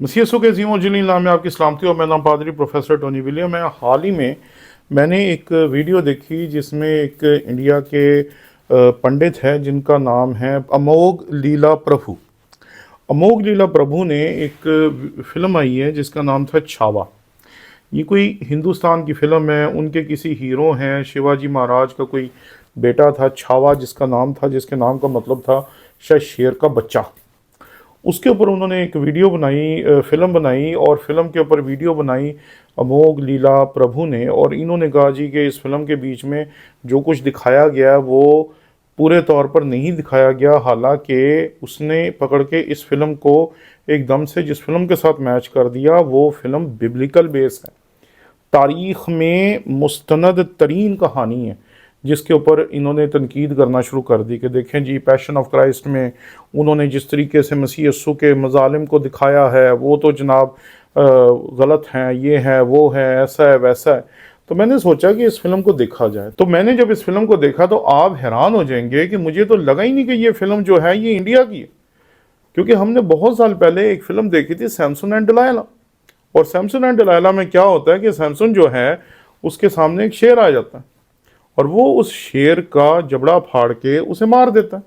मसीह यसु के अज़ीम और जलील नाम में आपकी सलामती। और मेरा नाम पादरी प्रोफेसर टोनी विलियम है। हाल ही में मैंने एक वीडियो देखी जिसमें एक इंडिया के पंडित है जिनका नाम है अमोघ लीला प्रभु। अमोघ लीला प्रभु ने एक फिल्म आई है जिसका नाम था छावा। ये कोई हिंदुस्तान की फिल्म है, उनके किसी हीरो हैं, शिवाजी महाराज का कोई बेटा था छावा जिसका नाम था, जिसके नाम का मतलब था शायद शेर का बच्चा। उसके ऊपर उन्होंने एक वीडियो बनाई, फिल्म बनाई और फिल्म के ऊपर वीडियो बनाई अमोघ लीला प्रभु ने। और इन्होंने कहा जी कि इस फिल्म के बीच में जो कुछ दिखाया गया वो पूरे तौर पर नहीं दिखाया गया, हालांकि उसने पकड़ के इस फिल्म को एकदम से जिस फिल्म के साथ मैच कर दिया वो फिल्म बिब्लिकल बेस है, तारीख़ में मुस्तनद तरीन कहानी है, जिसके ऊपर इन्होंने तनकीद करना शुरू कर दी कि देखें जी पैशन ऑफ क्राइस्ट में उन्होंने जिस तरीके से मसीह यस्सु के मज़ालिम को दिखाया है वो तो जनाब गलत हैं, ये है वो है, ऐसा है वैसा है। तो मैंने सोचा कि इस फिल्म को देखा जाए। तो मैंने जब इस फिल्म को देखा तो आप हैरान हो जाएंगे कि मुझे तो लगा ही नहीं कि ये फिल्म जो है ये इंडिया की है, क्योंकि हमने बहुत साल पहले एक फिल्म देखी थी सैमसन एंड डिलाइला। और सैमसन एंड डिलाइला में क्या होता है कि सैमसन जो है उसके सामने एक शेर आ जाता है और वो उस शेर का जबड़ा फाड़ के उसे मार देता है,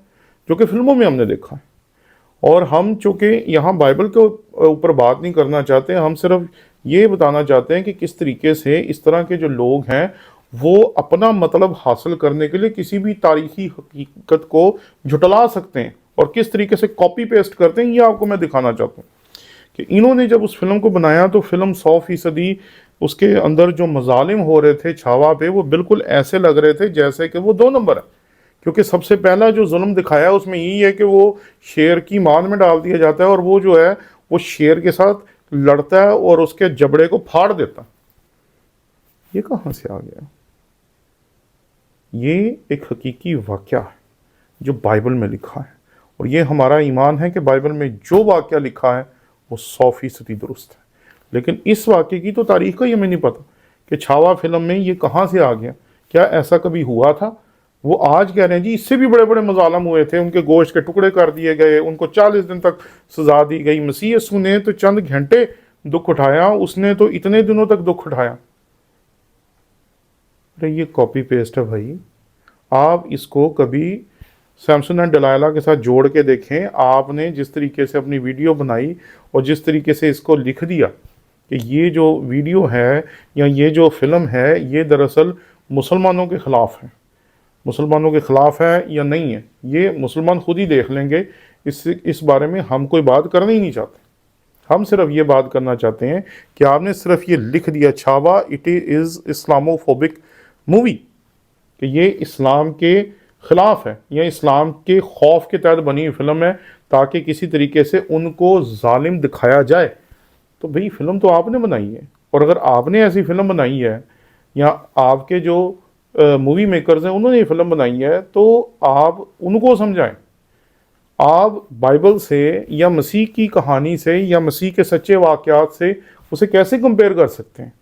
जो कि फिल्मों में हमने देखा है। और हम चूँकि यहाँ बाइबल के ऊपर बात नहीं करना चाहते, हम सिर्फ ये बताना चाहते हैं कि किस तरीके से इस तरह के जो लोग हैं वो अपना मतलब हासिल करने के लिए किसी भी तारीखी हकीकत को झुटला सकते हैं और किस तरीके से कॉपी पेस्ट करते हैं, ये आपको मैं दिखाना चाहता हूँ कि इन्होंने जब उस फिल्म को बनाया तो फिल्म 100% उसके अंदर जो मजालिम हो रहे थे छावा पे वो बिल्कुल ऐसे लग रहे थे जैसे कि वो 2 नंबर है। क्योंकि सबसे पहला जो जुल्म दिखाया है उसमें यही है कि वो शेर की मान में डाल दिया जाता है और वो जो है वो शेर के साथ लड़ता है और उसके जबड़े को फाड़ देता है। ये कहाँ से आ गया? ये एक हकीकी वाक़या है जो बाइबल में लिखा है और ये हमारा ईमान है कि बाइबल में जो वाक़या लिखा है वो 100% दुरुस्त है। लेकिन इस वाक़े की तो तारीख़ का ही हमें नहीं पता कि छावा फिल्म में ये कहाँ से आ गया, क्या ऐसा कभी हुआ था? वो आज कह रहे हैं जी इससे भी बड़े बड़े मज़ालम हुए थे, उनके गोश्त के टुकड़े कर दिए गए, उनको 40 दिन तक सज़ा दी गई। मसीह यस्सु ने तो चंद घंटे दुख उठाया, उसने तो इतने दिनों तक दुख उठाया। अरे ये कॉपी पेस्ट है भाई। आप इसको कभी सैमसन एंड डिलाइला के साथ जोड़ के देखें। आपने जिस तरीके से अपनी वीडियो बनाई और जिस तरीके से इसको लिख दिया कि ये जो वीडियो है या ये जो फिल्म है ये दरअसल मुसलमानों के ख़िलाफ़ है, मुसलमानों के ख़िलाफ़ है या नहीं है ये मुसलमान खुद ही देख लेंगे। इस बारे में हम कोई बात करना ही नहीं चाहते। हम सिर्फ ये बात करना चाहते हैं कि आपने सिर्फ ये लिख दिया Chhaava it is Islamophobic movie, कि ये इस्लाम के ख़िलाफ़ है या इस्लाम के खौफ के तहत बनी हुई फिल्म है ताकि किसी तरीके से उनको जालिम दिखाया जाए। तो भाई फिल्म तो आपने बनाई है, और अगर आपने ऐसी फिल्म बनाई है या आपके जो मूवी मेकर्स हैं उन्होंने ये फिल्म बनाई है तो आप उनको समझाएं। आप बाइबल से या मसीह की कहानी से या मसीह के सच्चे वाक़यात से उसे कैसे कंपेयर कर सकते हैं?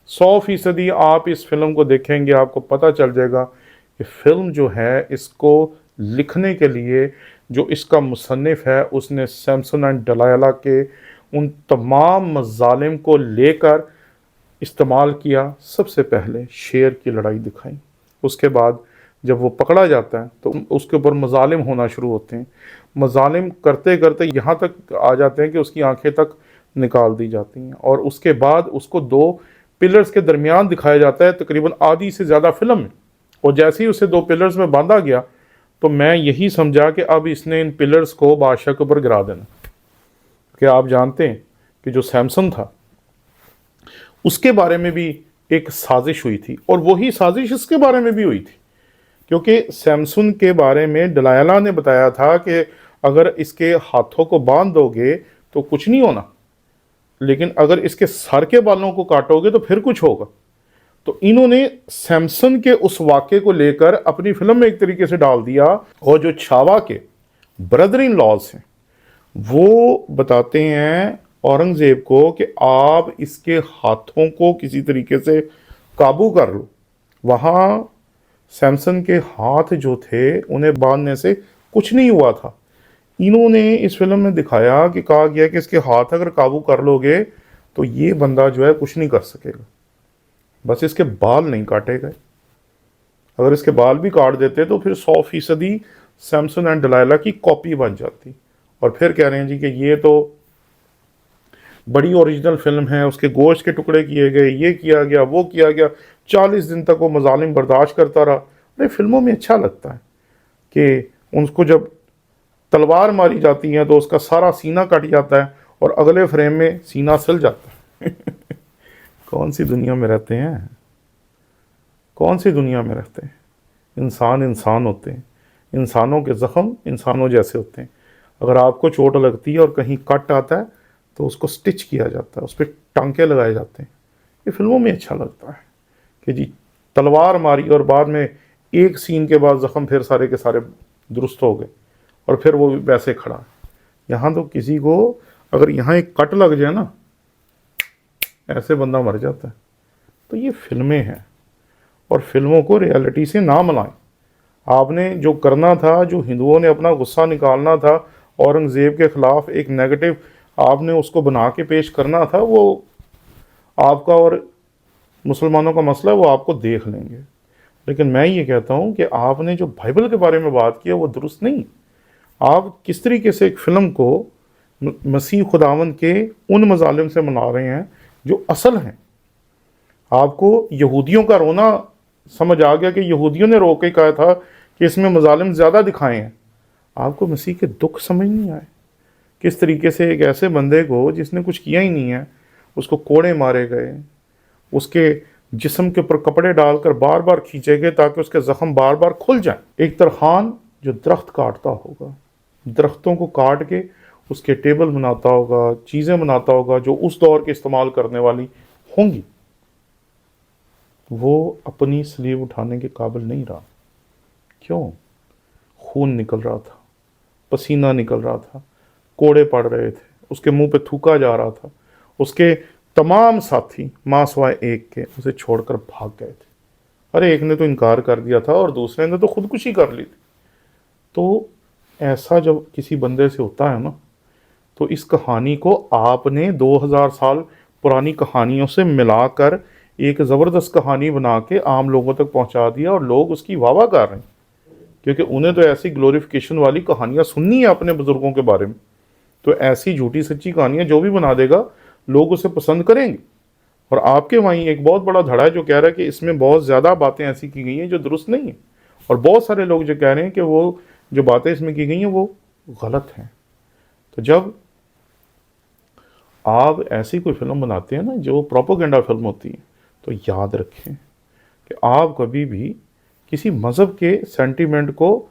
100% आप इस फिल्म को देखेंगे आपको पता चल जाएगा कि फिल्म जो है इसको लिखने के लिए जो इसका मुसन्निफ़ है उसने सैमसन एंड डिलाइला के उन तमाम मज़ालिम को लेकर इस्तेमाल किया। सबसे पहले शेर की लड़ाई दिखाई, उसके बाद जब वो पकड़ा जाता है तो उसके ऊपर मज़ालिम होना शुरू होते हैं। मज़ालिम करते करते यहाँ तक आ जाते हैं कि उसकी आंखें तक निकाल दी जाती हैं और उसके बाद उसको 2 पिलर्स के दरमियान दिखाया जाता है तकरीबन आधी से ज़्यादा फिल्म में। और जैसे ही उसे 2 पिलर्स में बांधा गया तो मैं यही समझा कि अब इसने इन पिलर्स को बादशाह के ऊपर गिरा देना। कि आप जानते हैं कि जो सैमसन था उसके बारे में भी एक साजिश हुई थी और वही साजिश इसके बारे में भी हुई थी, क्योंकि सैमसन के बारे में डिलाइला ने बताया था कि अगर इसके हाथों को बांध दोगे तो कुछ नहीं होना, लेकिन अगर इसके सर के बालों को काटोगे तो फिर कुछ होगा। तो इन्होंने सैमसन के उस वाक़े को लेकर अपनी फिल्म में एक तरीके से डाल दिया। और जो छावा के ब्रदर इन लॉज हैं वो बताते हैं औरंगज़ेब को कि आप इसके हाथों को किसी तरीके से काबू कर लो। वहाँ सैमसन के हाथ जो थे उन्हें बांधने से कुछ नहीं हुआ था, انہوں نے اس فلم میں دکھایا کہ کہا گیا کہ اس کے ہاتھ اگر قابو کر لو گے تو یہ بندہ جو ہے کچھ نہیں کر سکے گا، بس اس کے بال نہیں کاٹے گئے، اگر اس کے بال بھی کاٹ دیتے تو پھر 100% سیمسن اینڈ ڈلائلہ کی کاپی بن جاتی، اور پھر کہہ رہے ہیں جی کہ یہ تو بڑی اوریجنل فلم ہے، اس کے گوشت کے ٹکڑے کیے گئے، یہ کیا گیا وہ کیا گیا، 40 دن تک وہ مظالم برداشت کرتا رہا۔ ارے فلموں میں اچھا لگتا ہے کہ ان کو جب تلوار ماری جاتی ہے تو اس کا سارا سینہ کٹ جاتا ہے اور اگلے فریم میں سینہ سل جاتا ہے۔ کون سی دنیا میں رہتے ہیں، کون سی دنیا میں رہتے ہیں؟ انسان انسان ہوتے ہیں، انسانوں کے زخم انسانوں جیسے ہوتے ہیں، اگر آپ کو چوٹ لگتی ہے اور کہیں کٹ آتا ہے تو اس کو سٹچ کیا جاتا ہے، اس پہ ٹانکے لگائے جاتے ہیں۔ یہ فلموں میں اچھا لگتا ہے کہ جی تلوار ماری اور بعد میں ایک سین کے بعد زخم پھر سارے کے سارے درست ہو گئے اور پھر وہ ویسے کھڑا۔ یہاں تو کسی کو اگر یہاں ایک کٹ لگ جائے نا، ایسے بندہ مر جاتا ہے۔ تو یہ فلمیں ہیں، اور فلموں کو ریالٹی سے نہ ملائیں۔ آپ نے جو کرنا تھا، جو ہندوؤں نے اپنا غصہ نکالنا تھا اورنگزیب کے خلاف، ایک نیگیٹو آپ نے اس کو بنا کے پیش کرنا تھا، وہ آپ کا اور مسلمانوں کا مسئلہ ہے، وہ آپ کو دیکھ لیں گے۔ لیکن میں یہ کہتا ہوں کہ آپ نے جو بائبل کے بارے میں بات کی ہے وہ درست نہیں۔ آپ کس طریقے سے ایک فلم کو مسیح خداوند کے ان مظالم سے منا رہے ہیں جو اصل ہیں۔ آپ کو یہودیوں کا رونا سمجھ آ گیا کہ یہودیوں نے رو کے کہا تھا کہ اس میں مظالم زیادہ دکھائے ہیں، آپ کو مسیح کے دکھ سمجھ نہیں آئے؟ کس طریقے سے ایک ایسے بندے کو جس نے کچھ کیا ہی نہیں ہے، اس کو کوڑے مارے گئے، اس کے جسم کے اوپر کپڑے ڈال کر بار بار کھینچے گئے تاکہ اس کے زخم بار بار کھل جائیں۔ ایک ترخان جو درخت کاٹتا ہوگا، درختوں کو کاٹ کے اس کے ٹیبل بناتا ہوگا، چیزیں بناتا ہوگا جو اس دور کے استعمال کرنے والی ہوں گی، وہ اپنی سلیب اٹھانے کے قابل نہیں رہا۔ کیوں؟ خون نکل رہا تھا، پسینہ نکل رہا تھا، کوڑے پڑ رہے تھے، اس کے منہ پہ تھوکا جا رہا تھا، اس کے تمام ساتھی ماں سوائے ایک کے اسے چھوڑ کر بھاگ گئے تھے۔ ارے ایک نے تو انکار کر دیا تھا اور دوسرے نے تو خودکشی کر لی تھی۔ تو ایسا جب کسی بندے سے ہوتا ہے نا، تو اس کہانی کو آپ نے 2000 سال پرانی کہانیوں سے ملا کر ایک زبردست کہانی بنا کے عام لوگوں تک پہنچا دیا، اور لوگ اس کی واہ واہ کر رہے ہیں کیونکہ انہیں تو ایسی گلوریفیکیشن والی کہانیاں سننی ہے اپنے بزرگوں کے بارے میں۔ تو ایسی جھوٹی سچی کہانیاں جو بھی بنا دے گا لوگ اسے پسند کریں گے۔ اور آپ کے وہیں ایک بہت بڑا دھڑا ہے جو کہہ رہا ہے کہ اس میں بہت زیادہ باتیں ایسی کی گئی ہیں جو درست نہیں ہیں، اور بہت سارے لوگ جو کہہ رہے ہیں کہ وہ جو باتیں اس میں کی گئی ہیں وہ غلط ہیں۔ تو جب آپ ایسی کوئی فلم بناتے ہیں نا جو پروپیگنڈا فلم ہوتی ہے، تو یاد رکھیں کہ آپ کبھی بھی کسی مذہب کے سینٹیمنٹ کو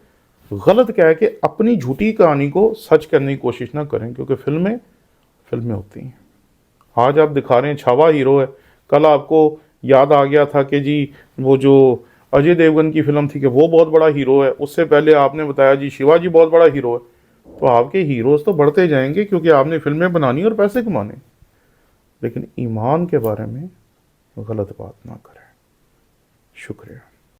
غلط کہہ کے اپنی جھوٹی کہانی کو سچ کرنے کی کوشش نہ کریں، کیونکہ فلمیں ہوتی ہیں۔ آج آپ دکھا رہے ہیں چھاوا ہیرو ہے، کل آپ کو یاد آ گیا تھا کہ جی وہ جو اجے دیوگن کی فلم تھی کہ وہ بہت بڑا ہیرو ہے، اس سے پہلے آپ نے بتایا جی شیوا جی بہت بڑا ہیرو ہے۔ تو آپ کے ہیروز تو بڑھتے جائیں گے کیونکہ آپ نے فلمیں بنانی اور پیسے کمانے، لیکن ایمان کے بارے میں غلط بات نہ کریں۔ شکریہ۔